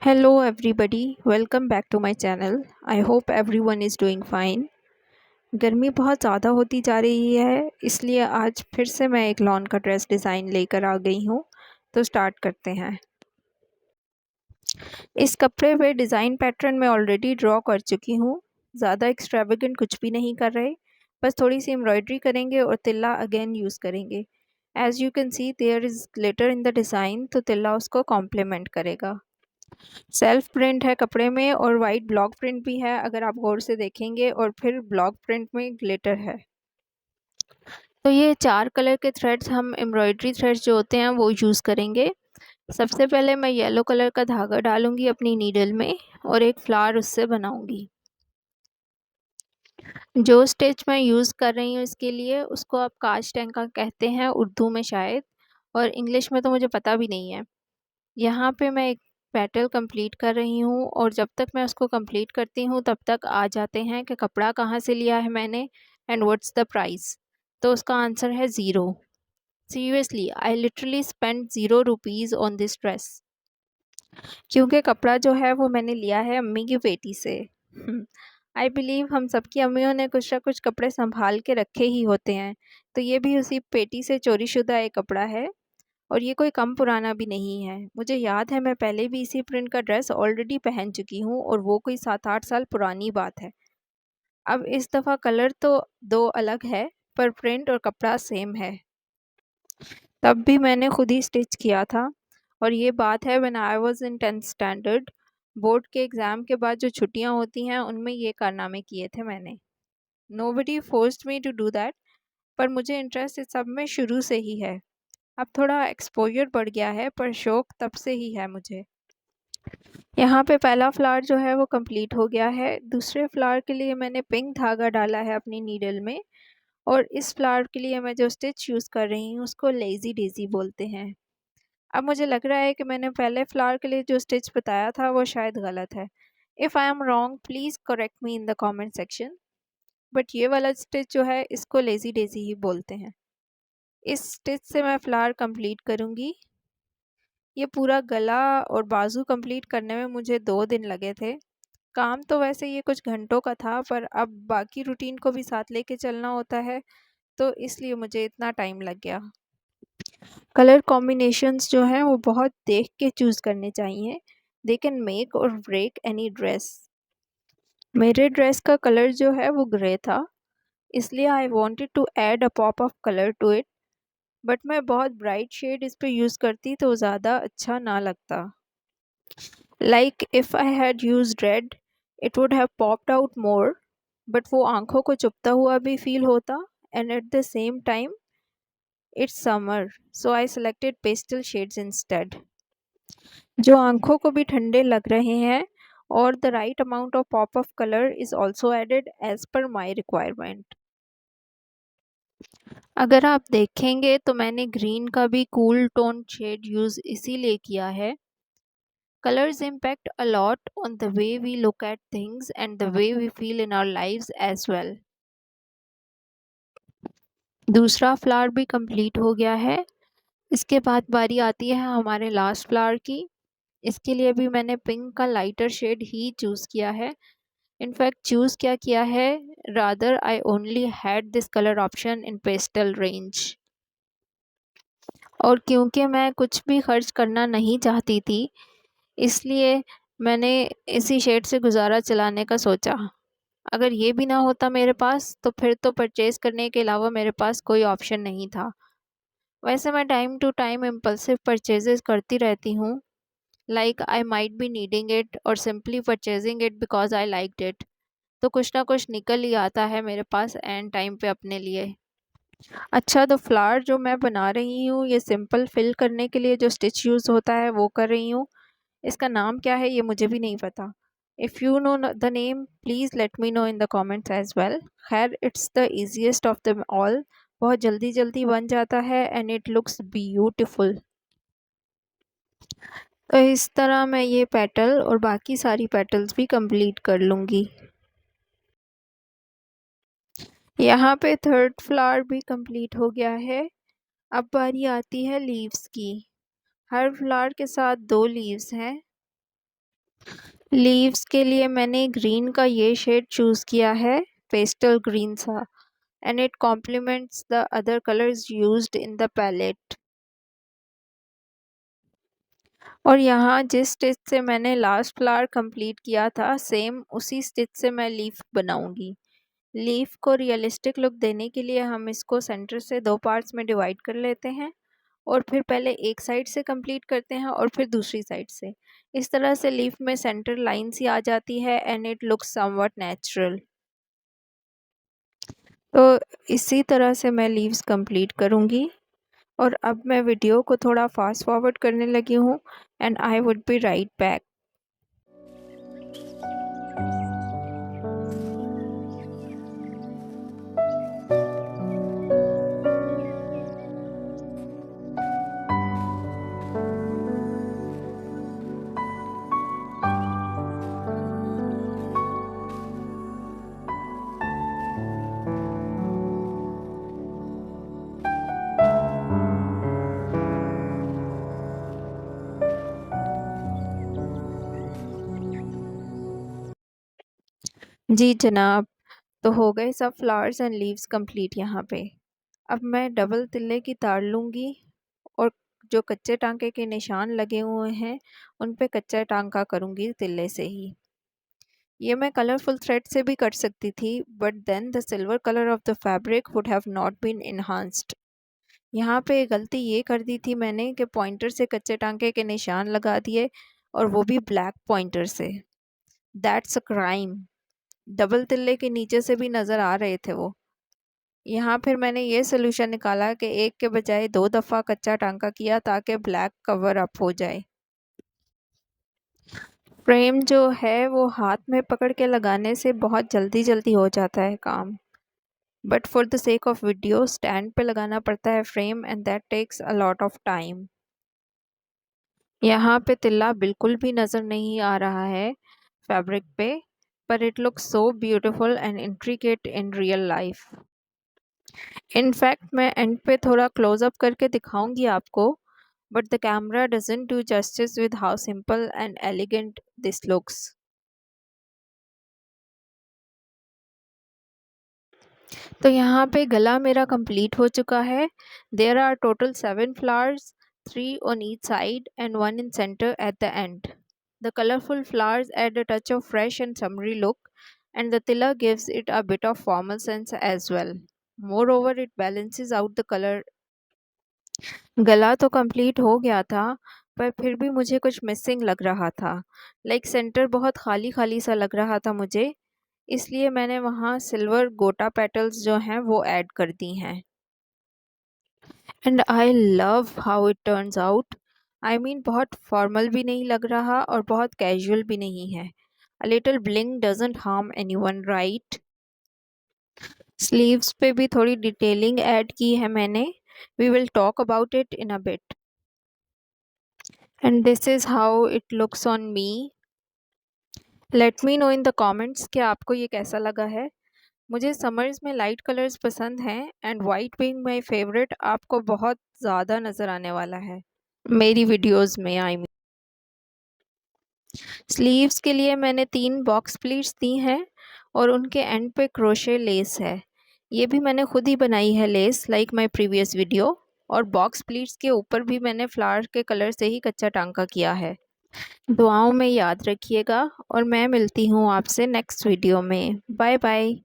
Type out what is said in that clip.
Hello, everybody. Welcome back to my channel. I hope everyone is doing fine. गर्मी बहुत ज़्यादा होती जा रही है, इसलिए आज फिर से मैं एक लॉन का ड्रेस डिज़ाइन लेकर आ गई हूँ। तो स्टार्ट करते हैं। इस कपड़े पे डिज़ाइन पैटर्न मैं ऑलरेडी ड्रॉ कर चुकी हूँ। ज़्यादा एक्स्ट्रावेगेंट कुछ भी नहीं कर रहे, बस थोड़ी सी एम्ब्रॉयडरी करेंगे और तिल्ला अगेन यूज़ करेंगे। As you can see there is glitter in the design, तो तिल्ला उसको कॉम्प्लीमेंट करेगा। सेल्फ प्रिंट है कपड़े में और वाइट ब्लॉक प्रिंट भी है अगर आप गौर से देखेंगे, और फिर ब्लॉक प्रिंट में ग्लिटर है। तो ये 4 कलर के थ्रेड्स हम एम्ब्रॉयडरी थ्रेड्स जो होते हैं वो यूज़ करेंगे। सबसे पहले मैं येलो कलर का धागा डालूंगी अपनी नीडल में और एक फ्लावर उससे बनाऊंगी। जो स्टिच मैं यूज़ कर रही हूँ इसके लिए उसको आप कांच टेंका कहते हैं उर्दू में शायद, और इंग्लिश में तो मुझे पता भी नहीं है। यहाँ पे मैं एक पेटल कंप्लीट कर रही हूँ और जब तक मैं उसको कंप्लीट करती हूँ तब तक आ जाते हैं कि कपड़ा कहाँ से लिया है मैंने एंड व्हाट्स द प्राइस। तो उसका आंसर है zero. Seriously I literally spend ₹0 on this dress, क्योंकि कपड़ा जो है वो मैंने लिया है अम्मी की पेटी से। आई बिलीव हम सबकी अम्मियों ने कुछ ना कुछ कपड़े संभाल के रखे ही होते हैं, तो ये भी उसी पेटी से चोरीशुदा एक कपड़ा है। और ये कोई कम पुराना भी नहीं है। मुझे याद है मैं पहले भी इसी प्रिंट का ड्रेस ऑलरेडी पहन चुकी हूँ और वो कोई 7-8 साल पुरानी बात है। अब इस दफ़ा कलर तो 2 अलग है, पर प्रिंट और कपड़ा सेम है। तब भी मैंने खुद ही स्टिच किया था, और ये बात है when I was in 10th standard. Board के एग्ज़ाम के बाद जो छुट्टियाँ होती हैं उनमें ये कारनामे किए थे मैंने। Nobody forced me to do that, पर मुझे इंटरेस्ट इस सब में शुरू से ही है। अब थोड़ा एक्सपोज़र बढ़ गया है, पर शौक तब से ही है मुझे। यहाँ पे पहला फ्लावर जो है वो कंप्लीट हो गया है। दूसरे फ्लावर के लिए मैंने पिंक धागा डाला है अपनी नीडल में, और इस फ्लावर के लिए मैं जो स्टिच यूज़ कर रही हूँ उसको लेज़ी डेज़ी बोलते हैं। अब मुझे लग रहा है कि मैंने पहले फ्लावर के लिए जो स्टिच बताया था वो शायद गलत है। If I am wrong please correct me in the comment section. But ये वाला स्टिच जो है इसको लेज़ी डेज़ी ही बोलते हैं। इस स्टिच से मैं फ्लावर कंप्लीट करूँगी। ये पूरा गला और बाजू कंप्लीट करने में मुझे 2 दिन लगे थे। काम तो वैसे ये कुछ घंटों का था, पर अब बाकी रूटीन को भी साथ लेके चलना होता है, तो इसलिए मुझे इतना टाइम लग गया। कलर कॉम्बिनेशंस जो हैं वो बहुत देख के चूज़ करने चाहिए। They can make or break any dress. मेरे ड्रेस का कलर जो है वो ग्रे था, इसलिए I wanted to add a pop of colour to it, but मैं बहुत ब्राइट शेड इस पे यूज़ करती तो ज़्यादा अच्छा ना लगता। Like if I had used red, it would have popped out more, but वो आंखों को चुभता हुआ भी फील होता, and at the same time it's summer, so I selected pastel shades instead, जो आंखों को भी ठंडे लग रहे हैं, और the right amount of pop of color is also added as per my requirement. अगर आप देखेंगे तो मैंने ग्रीन का भी कूल टोन शेड यूज़ इसीलिए किया है। Colors impact a lot on the way we look at things and the way we feel in our lives as well. दूसरा फ्लावर भी कंप्लीट हो गया है। इसके बाद बारी आती है हमारे लास्ट फ्लावर की। इसके लिए भी मैंने पिंक का लाइटर शेड ही चूज़ किया है। इनफैक्ट चूज़ क्या किया है, rather I only had this colour option in pastel range. और क्योंकि मैं कुछ भी खर्च करना नहीं चाहती थी, इसलिए मैंने इसी शेड से गुजारा चलाने का सोचा। अगर ये भी ना होता मेरे पास तो फिर तो परचेज़ करने के अलावा मेरे पास कोई ऑप्शन नहीं था। वैसे मैं time to time impulsive purchases करती रहती हूँ, like I might be needing it और simply purchasing it because I liked it. तो कुछ ना कुछ निकल ही आता है मेरे पास एंड टाइम पे अपने लिए। अच्छा, तो फ्लावर जो मैं बना रही हूँ ये सिंपल फिल करने के लिए जो स्टिच यूज़ होता है वो कर रही हूँ। इसका नाम क्या है ये मुझे भी नहीं पता। If you know the name please let me know in the comments as well. खैर it's the easiest of them all. बहुत जल्दी जल्दी बन जाता है एंड इट लुक्स ब्यूटिफुल। तो इस तरह मैं ये पेटल और बाकी सारी पेटल्स भी कंप्लीट कर लूँगी। यहाँ पे थर्ड फ्लावर भी कंप्लीट हो गया है। अब बारी आती है लीव्स की। हर फ्लावर के साथ 2 लीव्स हैं। लीव्स के लिए मैंने ग्रीन का ये शेड चूज़ किया है, पेस्टल ग्रीन सा, and it complements the other colors used in the palette. और यहाँ जिस स्टिच से मैंने लास्ट फ्लावर कंप्लीट किया था, सेम उसी स्टिच से मैं लीफ बनाऊंगी। लीफ को रियलिस्टिक लुक देने के लिए हम इसको सेंटर से दो पार्ट्स में डिवाइड कर लेते हैं और फिर पहले एक साइड से कंप्लीट करते हैं और फिर दूसरी साइड से। इस तरह से लीफ में सेंटर लाइन सी आ जाती है and it looks somewhat natural. तो इसी तरह से मैं लीव्स कंप्लीट करूँगी और अब मैं वीडियो को थोड़ा फास्ट फॉरवर्ड करने लगी हूँ and I would be right back. जी जनाब, तो हो गए सब फ्लावर्स एंड लीव्स कंप्लीट यहाँ पे। अब मैं डबल तिल्ले की तार लूँगी और जो कच्चे टांके के निशान लगे हुए हैं उन पे कच्चा टांका करूँगी तिल्ले से ही। ये मैं कलरफुल थ्रेड से भी कर सकती थी, but then the silver colour of the fabric would have not been enhanced. यहाँ पे गलती ये कर दी थी मैंने कि पॉइंटर से कच्चे टांके के निशान लगा दिए और वो भी ब्लैक पॉइंटर से। That's a crime. डबल तिल्ले के नीचे से भी नज़र आ रहे थे वो। यहाँ फिर मैंने ये सोल्यूशन निकाला कि एक के बजाय दो दफ़ा कच्चा टांका किया ताकि ब्लैक कवर अप हो जाए। फ्रेम जो है वो हाथ में पकड़ के लगाने से बहुत जल्दी जल्दी हो जाता है काम, but for the sake of video stand पे लगाना पड़ता है frame and that takes a lot of time. यहाँ पे तिल्ला बिल्कुल भी नज़र नहीं आ रहा है फैब्रिक पे, पर it looks so beautiful and intricate in real life. In fact मैं एंड पे थोड़ा क्लोजअप करके दिखाऊंगी आपको, but the camera doesn't do justice with how simple and elegant this looks. तो यहाँ पे गला मेरा कंप्लीट हो चुका है। There are total 7 flowers, 3 on each side and 1 in center at the end. The colorful flowers add a touch of fresh and summery look, and the tilla gives it a bit of formal sense as well. Moreover, it balances out the color. गला तो complete हो गया था, पर फिर भी मुझे कुछ मिसिंग लग रहा था। लाइक सेंटर बहुत खाली खाली सा लग रहा था मुझे, इसलिए मैंने वहाँ सिल्वर गोटा पेटल्स जो हैं वो ऐड कर दी हैं। And I love how it turns out. I mean बहुत फॉर्मल भी नहीं लग रहा और बहुत कैजुअल भी नहीं है। A little bling doesn't harm anyone, right? Sleeves पे भी थोड़ी डिटेलिंग ऐड की है मैंने। We will talk about it in a bit. And this is how it looks on me. Let me know in the comments कि आपको ये कैसा लगा है। मुझे समर्स में लाइट कलर्स पसंद हैं and white being my favourite आपको बहुत ज़्यादा नज़र आने वाला है मेरी वीडियोस में। आई मीन स्लीव्स के लिए मैंने 3 बॉक्स प्लीट्स दी हैं और उनके एंड पे क्रोशे लेस है। ये भी मैंने खुद ही बनाई है less, like my previous video. और बॉक्स प्लीट्स के ऊपर भी मैंने फ्लावर के कलर से ही कच्चा टांका किया है। दुआओं में याद रखिएगा और मैं मिलती हूँ आपसे नेक्स्ट वीडियो में। Bye bye.